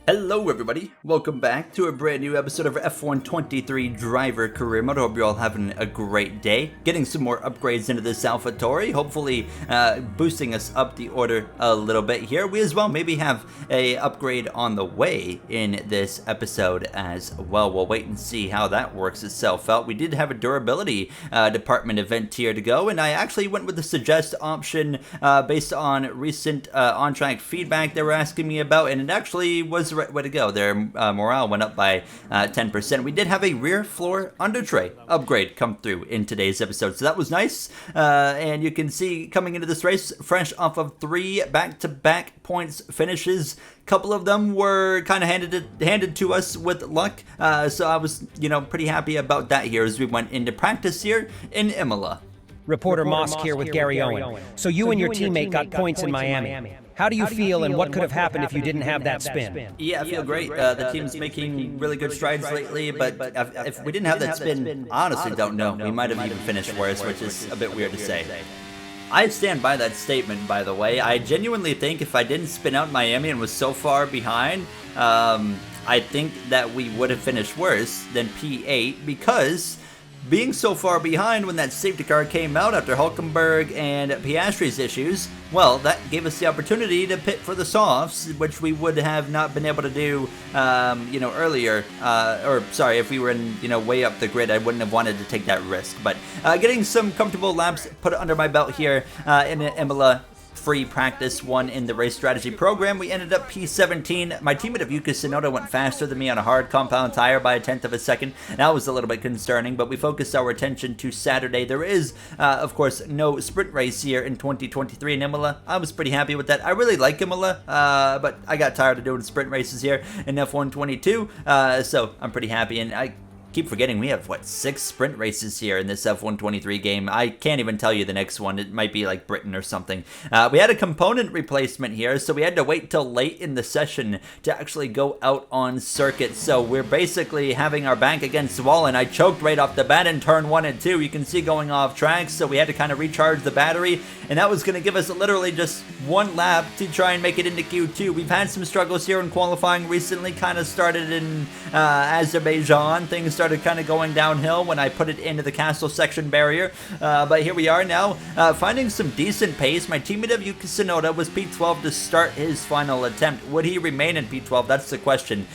Hello everybody, welcome back to a brand new episode of F123 Driver Career Mode. I hope you're all having a great day, getting some more upgrades into this AlphaTauri, hopefully boosting us up the order a little bit here. We as well maybe have a upgrade on the way in this episode as well. We'll wait and see how that works itself out. We did have a durability department event here to go, and I actually went with the suggest option based on recent on-track feedback they were asking me about, and it actually was the right way to go. Their morale went up by 10%. We did have a rear floor under tray upgrade come through in today's episode, so that was nice. And you can see coming into this race, fresh off of 3 back-to-back points finishes. Couple of them were kind of handed to us with luck, so I was, pretty happy about that here as we went into practice here in Imola. Reporter Mosk here with Gary Owen. So you and your teammate got points in Miami. How do you feel, and what could have happened if you didn't have that spin? Yeah, I feel great. The team's making really good strides lately, but if we didn't have that spin, honestly don't know. We might have even finished worse, which is a bit weird to say. I stand by that statement, by the way. I genuinely think if I didn't spin out Miami and was so far behind, I think that we would have finished worse than P8, because being so far behind when that safety car came out after Hülkenberg and Piastri's issues, well, that gave us the opportunity to pit for the softs, which we would have not been able to do, earlier. If we were in, way up the grid, I wouldn't have wanted to take that risk. But getting some comfortable laps put under my belt here in Imola. Free practice one in the race strategy program. We ended up P17. My teammate of Yuka Tsunoda went faster than me on a hard compound tire by 1/10 of a second. That was a little bit concerning, but we focused our attention to Saturday. There is, of course, no sprint race here in 2023 in Imola. I was pretty happy with that. I really like Imola, but I got tired of doing sprint races here in F122, so I'm pretty happy, and I keep forgetting we have 6 sprint races here in this F123 game. I can't even tell you the next one. It might be like Britain or something. We had a component replacement here, so we had to wait till late in the session to actually go out on circuit. So we're basically having our back against the wall, and I choked right off the bat in turn 1 and 2. You can see going off track, so we had to kind of recharge the battery, and that was going to give us literally just 1 lap to try and make it into Q2. We've had some struggles here in qualifying recently, kind of started in Azerbaijan. Things started kind of going downhill when I put it into the castle section barrier, but here we are now, finding some decent pace. My teammate of Yuka Tsunoda was P12 to start his final attempt. Would he remain in P12? That's the question,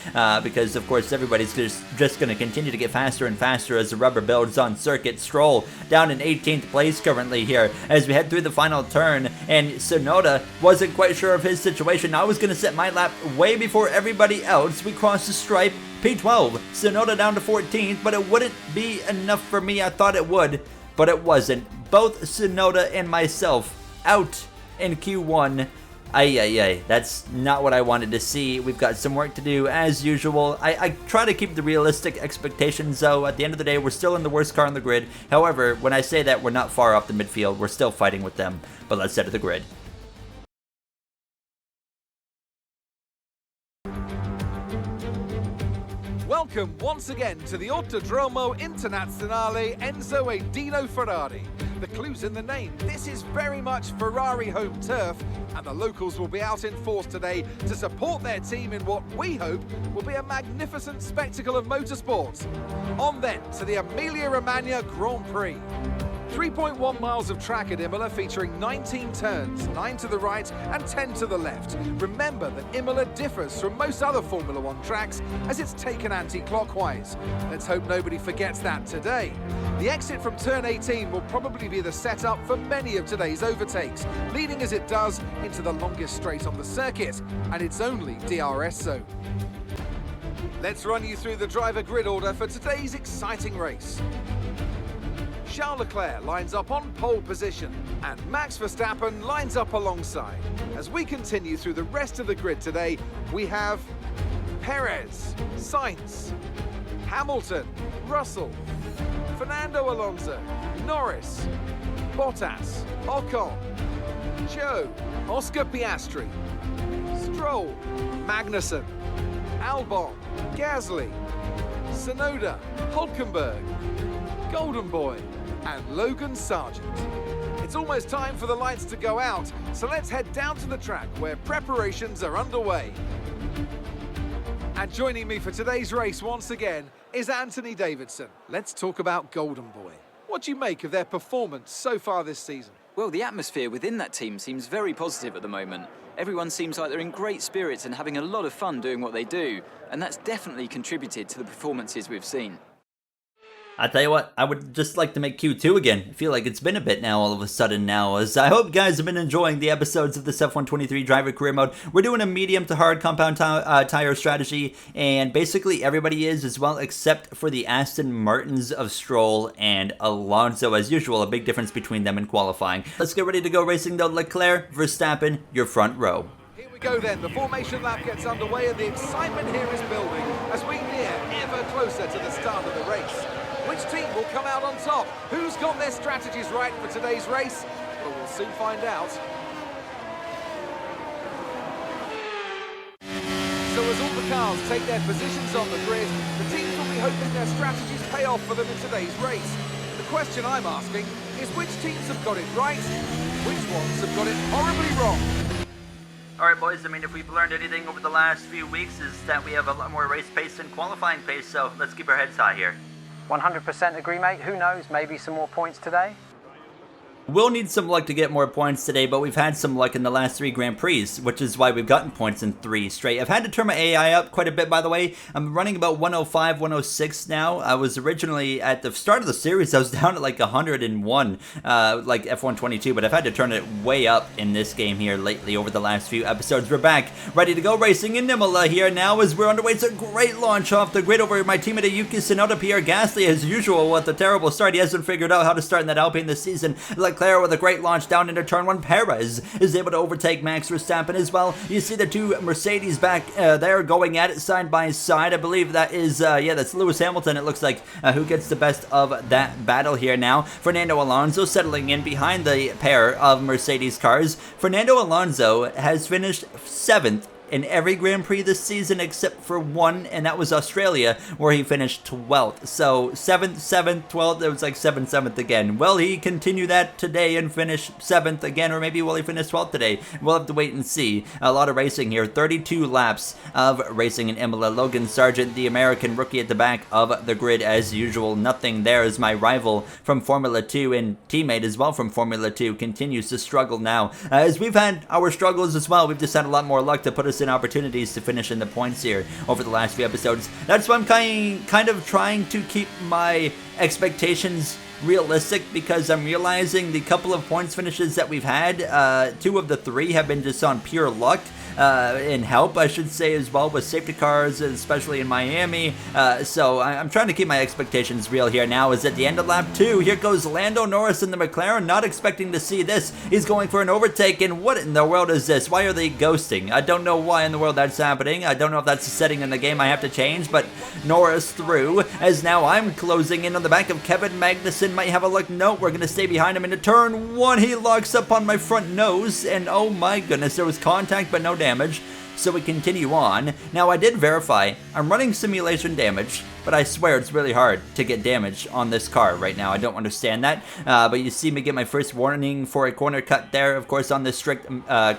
because of course everybody's just going to continue to get faster and faster as the rubber builds on circuit. Stroll down in 18th place currently here as we head through the final turn, and Tsunoda wasn't quite sure of his situation. I was going to set my lap way before everybody else. We crossed the stripe, P12, Tsunoda down to 14th, but it wouldn't be enough for me. I thought it would, but it wasn't. Both Tsunoda and myself out in Q1. That's not what I wanted to see. We've got some work to do as usual. I try to keep the realistic expectations, though. At the end of the day, we're still in the worst car on the grid. However, when I say that, we're not far off the midfield. We're still fighting with them, but let's head to the grid. Welcome once again to the Autodromo Internazionale Enzo e Dino Ferrari. The clue's in the name. This is very much Ferrari home turf, and the locals will be out in force today to support their team in what we hope will be a magnificent spectacle of motorsport. On then to the Emilia-Romagna Grand Prix. 3.1 miles of track at Imola, featuring 19 turns, 9 to the right and 10 to the left. Remember that Imola differs from most other Formula One tracks as it's taken anti-clockwise. Let's hope nobody forgets that today. The exit from turn 18 will probably be the setup for many of today's overtakes, leading as it does into the longest straight on the circuit, and it's only DRS zone. Let's run you through the driver grid order for today's exciting race. Charles Leclerc lines up on pole position, and Max Verstappen lines up alongside. As we continue through the rest of the grid today, we have Perez, Sainz, Hamilton, Russell, Fernando Alonso, Norris, Bottas, Ocon, Zhou, Oscar Piastri, Stroll, Magnussen, Albon, Gasly, Tsunoda, Hülkenberg, Golden Boy, and Logan Sargent. It's almost time for the lights to go out, so let's head down to the track where preparations are underway. And joining me for today's race once again is Anthony Davidson. Let's talk about Golden Boy. What do you make of their performance so far this season? Well, the atmosphere within that team seems very positive at the moment. Everyone seems like they're in great spirits and having a lot of fun doing what they do, and that's definitely contributed to the performances we've seen. I tell you what, I would just like to make Q2 again. I feel like it's been a bit now all of a sudden now, as I hope you guys have been enjoying the episodes of this F123 driver career mode. We're doing a medium to hard compound tire strategy, and basically everybody is as well except for the Aston Martins of Stroll and Alonso. As usual, a big difference between them in qualifying. Let's get ready to go racing though. Leclerc, Verstappen, your front row. Here we go then, the formation lap gets underway and the excitement here is building as we near ever closer to the start of the race. Which team will come out on top? Who's got their strategies right for today's race? Well, we'll soon find out. So as all the cars take their positions on the grid, the teams will be hoping their strategies pay off for them in today's race. The question I'm asking is which teams have got it right? Which ones have got it horribly wrong? Alright boys, I mean if we've learned anything over the last few weeks is that we have a lot more race pace and qualifying pace, so let's keep our heads high here. 100% agree, mate. Who knows? Maybe some more points today? We'll need some luck to get more points today, but we've had some luck in the last 3 Grand Prix, which is why we've gotten points in 3 straight. I've had to turn my AI up quite a bit, by the way. I'm running about 105, 106 now. I was originally, at the start of the series, I was down at like 101, like F122, but I've had to turn it way up in this game here lately over the last few episodes. We're back, ready to go racing in Imola here now as we're underway. It's a great launch off the grid over my teammate Yuki Tsunoda. Pierre Gasly, as usual, with a terrible start. He hasn't figured out how to start in that Alpine this season. Leclerc with a great launch down into turn 1. Perez is able to overtake Max Verstappen as well. You see the 2 Mercedes back there going at it side by side. I believe that is, that's Lewis Hamilton, it looks like, who gets the best of that battle here now. Fernando Alonso settling in behind the pair of Mercedes cars. Fernando Alonso has finished 7th in every Grand Prix this season except for 1, and that was Australia, where he finished 12th. So 7th, 7th, 12th, it was like 7th, 7th again. Will he continue that today and finish 7th again, or maybe will he finish 12th today? We'll have to wait and see. A lot of racing here, 32 laps of racing in Imola. Logan Sargent, the American rookie at the back of the grid as usual. Nothing there as my rival from Formula 2 and teammate as well from Formula 2 continues to struggle now. As we've had our struggles as well, we've just had a lot more luck to put us in opportunities to finish in the points here over the last few episodes. That's why I'm kind of trying to keep my expectations realistic, because I'm realizing the couple of points finishes that we've had, 2 of the 3 have been just on pure luck. And help, I should say, as well, with safety cars, especially in Miami. So I'm trying to keep my expectations real here now. Is at the end of lap 2. Here goes Lando Norris in the McLaren, not expecting to see this. He's going for an overtake, and what in the world is this? Why are they ghosting? I don't know why in the world that's happening. I don't know if that's a setting in the game I have to change, but Norris through, as now I'm closing in on the back of Kevin Magnussen. Might have a look. No, we're going to stay behind him into turn 1. He locks up on my front nose, and oh my goodness, there was contact, but no damage. So we continue on. Now I did verify, I'm running simulation damage, but I swear it's really hard to get damage on this car right now. I don't understand that, but you see me get my first warning for a corner cut there, of course, on the strict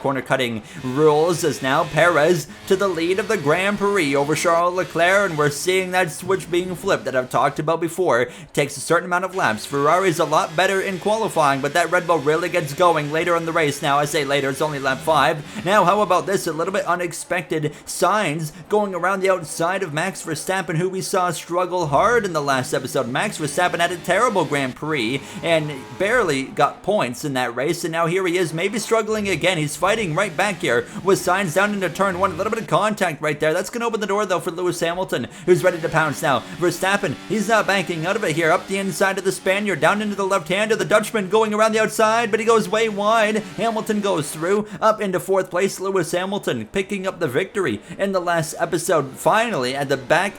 corner cutting rules, as now Perez to the lead of the Grand Prix over Charles Leclerc, and we're seeing that switch being flipped that I've talked about before. It takes a certain amount of laps. Ferrari's a lot better in qualifying, but that Red Bull really gets going later in the race. Now I say later, it's only lap 5. Now how about this, a little bit unexpected signs going around the outside of Max Verstappen, who we saw struggle hard in the last episode. Max Verstappen had a terrible Grand Prix and barely got points in that race, and now here he is, maybe struggling again. He's fighting right back here with signs down into turn 1. A little bit of contact right there. That's going to open the door though for Lewis Hamilton, who's ready to pounce now. Verstappen, he's not banking out of it here. Up the inside of the Spaniard, down into the left hand of the Dutchman, going around the outside, but he goes way wide. Hamilton goes through, up into 4th place. Lewis Hamilton picking up the victory in the last episode. Finally, at the back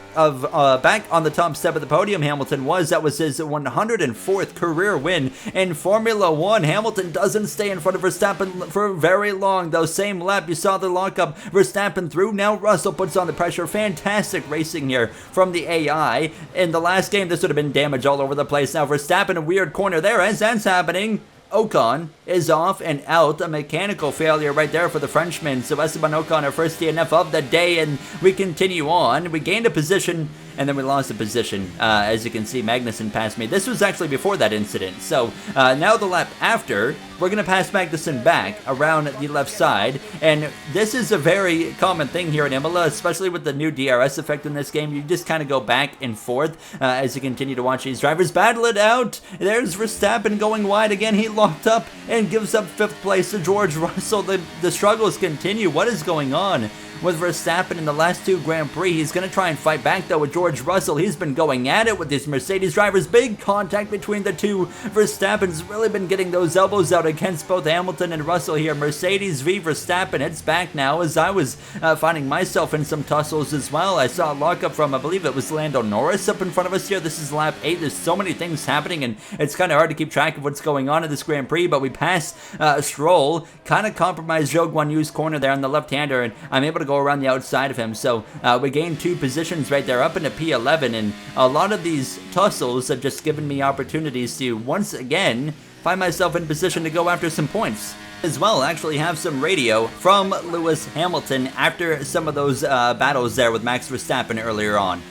on the top step of the podium, Hamilton was. That was his 104th career win in Formula 1. Hamilton doesn't stay in front of Verstappen for very long, though. Same lap, you saw the lockup. Verstappen through. Now Russell puts on the pressure. Fantastic racing here from the AI. In the last game, this would have been damage all over the place. Now Verstappen, a weird corner there as that's happening. Ocon is off and out. A mechanical failure right there for the Frenchman. So Esteban Ocon, our first DNF of the day, and we continue on. We gained a position, and then we lost a position. As you can see, Magnussen passed me. This was actually before that incident. So now the lap after, we're going to pass Magnussen back around the left side. And this is a very common thing here in Imola, especially with the new DRS effect in this game. You just kind of go back and forth as you continue to watch these drivers battle it out. There's Verstappen going wide again. He locked up and gives up 5th place to George Russell. The struggles continue. What is going on with Verstappen in the last 2 Grand Prix? He's going to try and fight back, though, with George Russell. He's been going at it with these Mercedes drivers. Big contact between the two. Verstappen's really been getting those elbows out against both Hamilton and Russell here. Mercedes v Verstappen. It's back now, as I was finding myself in some tussles as well. I saw a lockup from, I believe it was Lando Norris up in front of us here. This is lap 8. There's so many things happening, and it's kind of hard to keep track of what's going on in this Grand Prix, but we pass Stroll, kind of compromised Zhou Guanyu's corner there on the left-hander, and I'm able to go around the outside of him. So we gained 2 positions right there up into P11, and a lot of these tussles have just given me opportunities to once again find myself in position to go after some points. As well, actually have some radio from Lewis Hamilton after some of those battles there with Max Verstappen earlier on.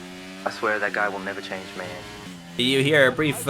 I swear that guy will never change, man. You hear a brief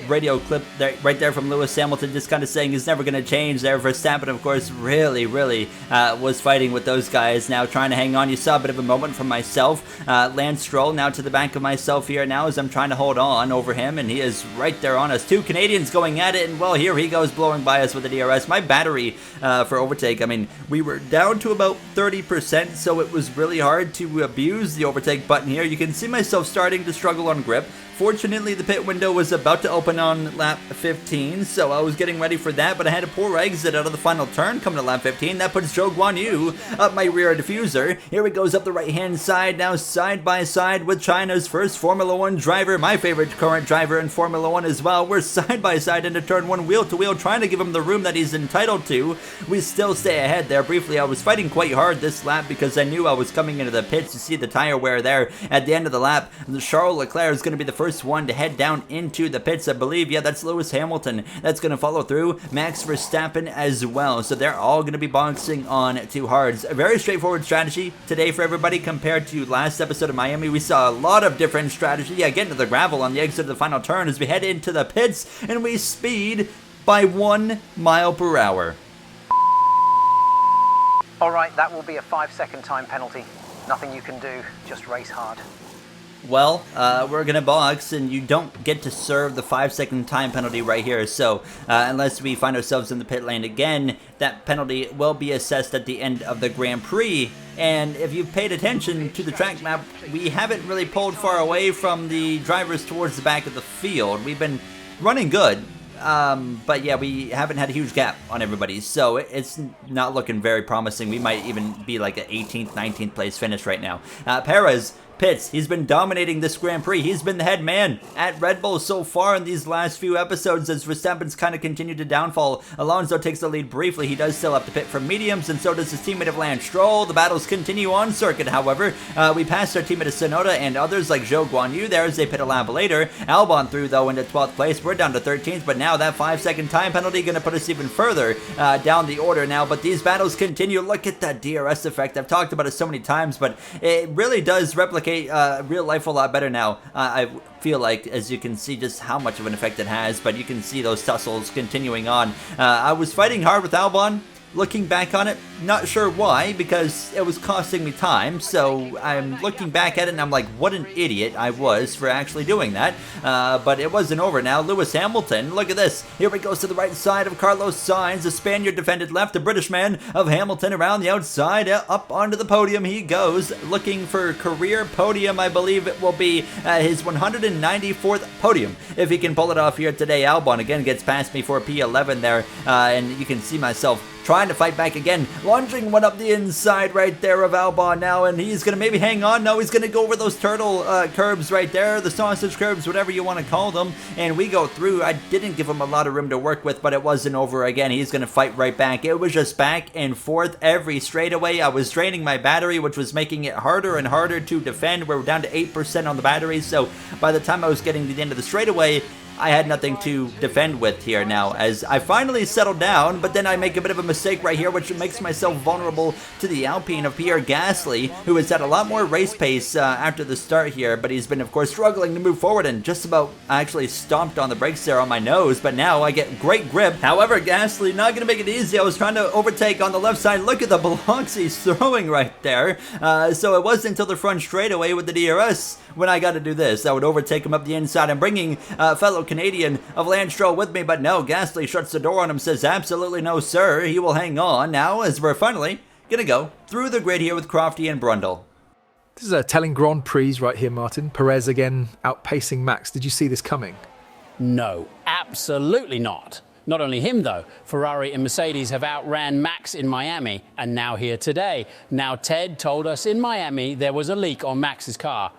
radio clip there, right there from Lewis Hamilton, just kind of saying he's never going to change there. Verstappen, of course, really was fighting with those guys now, trying to hang on. You saw a bit of a moment from myself. Lance Stroll now to the back of myself here now as I'm trying to hold on over him, and he is right there on us. 2 Canadians going at it, and well, here he goes blowing by us with the DRS. My battery for overtake, I mean, we were down to about 30%, so it was really hard to abuse the overtake button here. You can see myself starting to struggle on grip. Fortunately, the pit window was about to open on lap 15, so I was getting ready for that, but I had a poor exit out of the final turn coming to lap 15. That puts Zhou Guanyu up my rear diffuser. Here he goes up the right-hand side, now side by side with China's first Formula 1 driver, my favorite current driver in Formula 1 as well. We're side by side into turn 1, wheel to wheel, trying to give him the room that he's entitled to. We still stay ahead there. Briefly, I was fighting quite hard this lap because I knew I was coming into the pits to see the tire wear there at the end of the lap. Charles Leclerc is going to be the first one to head down into the pits, I believe. Yeah, that's Lewis Hamilton. That's going to follow through. Max Verstappen as well. So they're all going to be boxing on 2 hards. A very straightforward strategy today for everybody compared to last episode of Miami. We saw a lot of different strategy. Yeah, getting to the gravel on the exit of the final turn as we head into the pits, and we speed by 1 mile per hour. Alright, that will be a 5-second time penalty. Nothing you can do, just race hard. Well, we're going to box, and you don't get to serve the 5-second time penalty right here. So, unless we find ourselves in the pit lane again, that penalty will be assessed at the end of the Grand Prix. And if you've paid attention to the track map, we haven't really pulled far away from the drivers towards the back of the field. We've been running good. But yeah, we haven't had a huge gap on everybody, so it's not looking very promising. We might even be like an 18th, 19th place finish right now. Perez pits. He's been dominating this Grand Prix. He's been the head man at Red Bull so far in these last few episodes as Verstappen's kind of continued to downfall. Alonso takes the lead briefly. He does still have to pit for mediums, and so does his teammate of Lance Stroll. The battles continue on circuit, however. We passed our teammate of Tsunoda and others like Zhou Guanyu there as they pit a lap later. Albon through, though, into 12th place. We're down to 13th, but now that 5-second time penalty going to put us even further down the order now. But these battles continue. Look at that DRS effect. I've talked about it so many times, but it really does replicate real life a lot better now. I feel like, as you can see, just how much of an effect it has, but you can see those tussles continuing on. I was fighting hard with Albon. Looking back on it, not sure why, because it was costing me time, so I'm looking back at it and I'm like, what an idiot I was for actually doing that, but it wasn't over now. Lewis Hamilton, look at this, here he goes to the right side of Carlos Sainz, the Spaniard defended left, the British man of Hamilton around the outside, up onto the podium he goes, looking for career podium. I believe it will be his 194th podium, if he can pull it off here today. Albon again gets past me for P11 there, and you can see myself trying to fight back again, launching one up the inside right there of Albon now, and he's going to maybe hang on. No, he's going to go over those turtle curbs right there, the sausage curbs, whatever you want to call them, and we go through. I didn't give him a lot of room to work with, but it wasn't over again. He's going to fight right back. It was just back and forth every straightaway. I was draining my battery, which was making it harder and harder to defend. We're down to 8% on the battery, so by the time I was getting to the end of the straightaway, I had nothing to defend with here now, as I finally settled down, but then I make a bit of a mistake right here, which makes myself vulnerable to the Alpine of Pierre Gasly, who has had a lot more race pace after the start here, but he's been, of course, struggling to move forward and just about actually stomped on the brakes there on my nose, but now I get great grip. However, Gasly not going to make it easy. I was trying to overtake on the left side. Look at the blocks he's throwing right there. So it wasn't until the front straightaway with the DRS when I got to do this. I would overtake him up the inside. I'm bringing fellow Canadian of Lance Stroll with me, but no, Gasly shuts the door on him, says absolutely no, sir. He will hang on now as we're finally going to go through the grid here with Crofty and Brundle. This is a telling Grand Prix right here, Martin. Perez again outpacing Max. Did you see this coming? No, absolutely not. Not only him, though. Ferrari and Mercedes have outran Max in Miami and now here today. Now, Ted told us in Miami there was a leak on Max's car.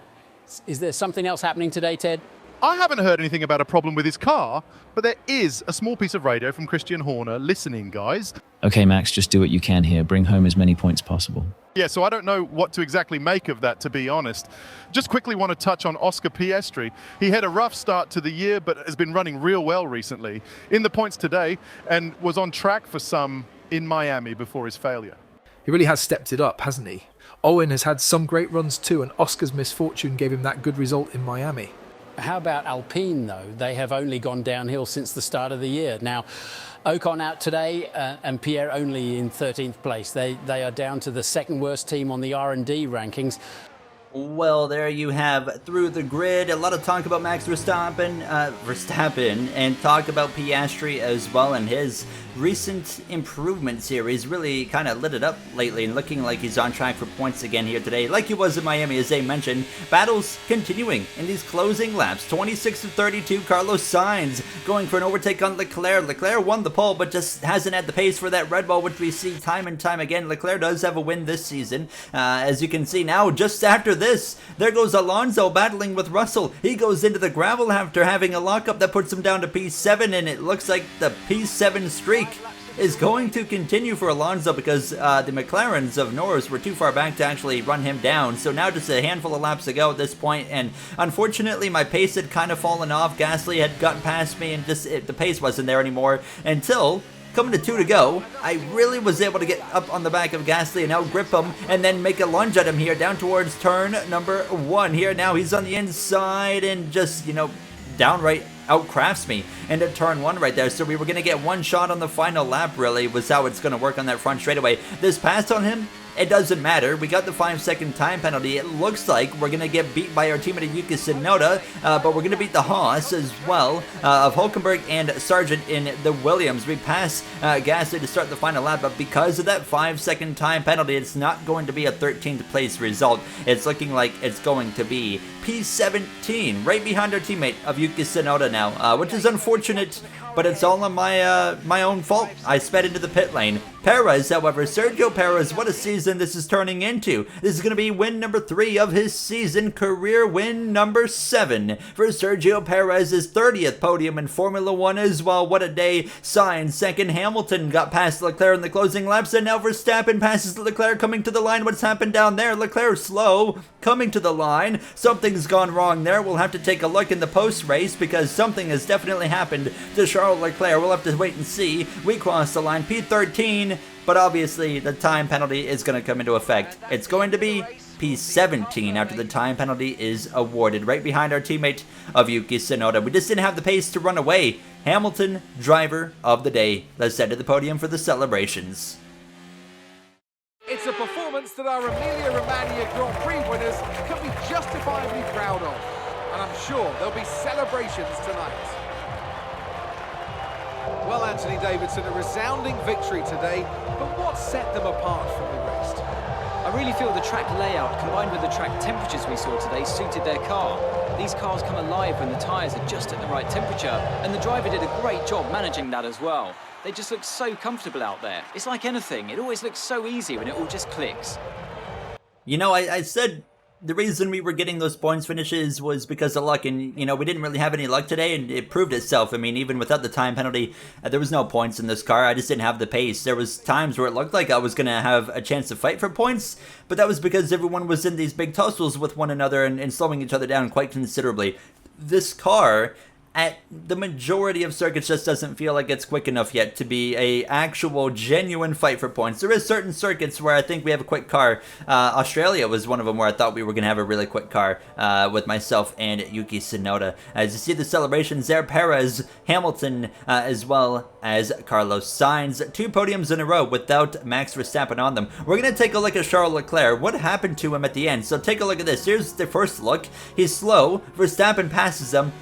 Is there something else happening today, Ted? I haven't heard anything about a problem with his car, but there is a small piece of radio from Christian Horner. Listening, guys. Okay, Max, just do what you can here. Bring home as many points possible. Yeah, so I don't know what to exactly make of that, to be honest. Just quickly want to touch on Oscar Piastri. He had a rough start to the year, but has been running real well recently. In the points today, and was on track for some in Miami before his failure. He really has stepped it up, hasn't he? Owen has had some great runs too, and Oscar's misfortune gave him that good result in Miami. How about Alpine, though? They have only gone downhill since the start of the year. Now, Ocon out today and Pierre only in 13th place. They are down to the second worst team on the R&D rankings. Well, there you have through the grid. A lot of talk about Max Verstappen, and talk about Piastri as well, and his recent improvement series really kind of lit it up lately and looking like he's on track for points again here today, like he was in Miami, as they mentioned. Battles continuing in these closing laps. 26 of 32, Carlos Sainz going for an overtake on Leclerc. Leclerc won the pole, but just hasn't had the pace for that Red Bull, which we see time and time again. Leclerc does have a win this season, as you can see now. Just after this, there goes Alonso battling with Russell. He goes into the gravel after having a lockup that puts him down to P7, and it looks like the P7 streak is going to continue for Alonso because the McLarens of Norris were too far back to actually run him down. So now just a handful of laps to go at this point, and unfortunately my pace had kind of fallen off. Gasly had gotten past me, and just the pace wasn't there anymore until coming to 2 to go. I really was able to get up on the back of Gasly and outgrip him and then make a lunge at him here down towards turn number 1 here. Now he's on the inside and just, downright outcrafts me into turn 1 right there. So we were going to get one shot on the final lap, really, was how it's going to work on that front straightaway. This pass on him, it doesn't matter. We got the 5-second time penalty. It looks like we're going to get beat by our teammate Yuki Tsunoda, but we're going to beat the Haas as well of Hulkenberg and Sargent in the Williams. We pass Gasly to start the final lap, but because of that 5-second time penalty, it's not going to be a 13th place result. It's looking like it's going to be P17, right behind our teammate of Yuki Tsunoda now, which is unfortunate, but it's all on my own fault. I sped into the pit lane. Perez, however, Sergio Perez, what a season this is turning into. This is going to be win number 3 of his season, career win number 7 for Sergio Perez's 30th podium in Formula 1 as well. What a day. Sainz second, Hamilton got past Leclerc in the closing laps, and now Verstappen passes Leclerc coming to the line. What's happened down there? Leclerc slow, coming to the line. Something's gone wrong there. We'll have to take a look in the post-race because something has definitely happened to Charles Leclerc. We'll have to wait and see. We cross the line, P13, but obviously the time penalty is going to come into effect. It's going to be P17 after the time penalty is awarded, right behind our teammate of Yuki Tsunoda. We just didn't have the pace to run away. Hamilton, driver of the day. Let's head to the podium for the celebrations. It's a performance that our Emilia-Romagna Grand Prix winners can be justifiably proud of. And I'm sure there'll be celebrations tonight. Well, Anthony Davidson, a resounding victory today, but what set them apart from the rest? I really feel the track layout combined with the track temperatures we saw today suited their car. These cars come alive when the tyres are just at the right temperature, and the driver did a great job managing that as well. They just look so comfortable out there. It's like anything, it always looks so easy when it all just clicks. I said the reason we were getting those points finishes was because of luck, and we didn't really have any luck today, and it proved itself. I mean, even without the time penalty, there was no points in this car. I just didn't have the pace. There was times where it looked like I was going to have a chance to fight for points, but that was because everyone was in these big tussles with one another and slowing each other down quite considerably. This car at the majority of circuits just doesn't feel like it's quick enough yet to be a actual genuine fight for points. There is certain circuits where I think we have a quick car. Australia was one of them where I thought we were going to have a really quick car with myself and Yuki Tsunoda. As you see the celebrations there, Perez, Hamilton, as well as Carlos Sainz. 2 podiums in a row without Max Verstappen on them. We're going to take a look at Charles Leclerc. What happened to him at the end? So take a look at this. Here's the first look. He's slow. Verstappen passes him.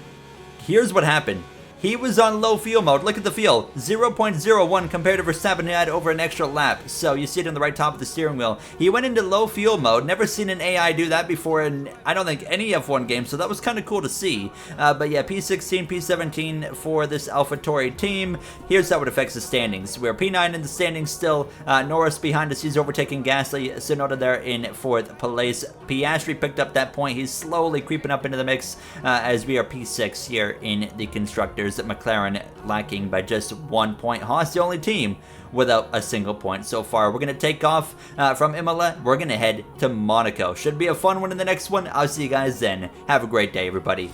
Here's what happened. He was on low fuel mode. Look at the fuel. 0.01 compared to Verstappen, who had over an extra lap. So you see it on the right top of the steering wheel. He went into low fuel mode. Never seen an AI do that before in, I don't think, any F1 game. So that was kind of cool to see. But yeah, P16, P17 for this AlphaTauri team. Here's how it affects the standings. We're P9 in the standings still. Norris behind us. He's overtaking Gasly. Tsunoda there in 4th place. Piastri picked up that point. He's slowly creeping up into the mix as we are P6 here in the Constructors. McLaren lacking by just 1 point. Haas the only team without a single point so far. We're going to take off from Imola. We're going to head to Monaco. Should be a fun one in the next one. I'll see you guys then. Have a great day, everybody.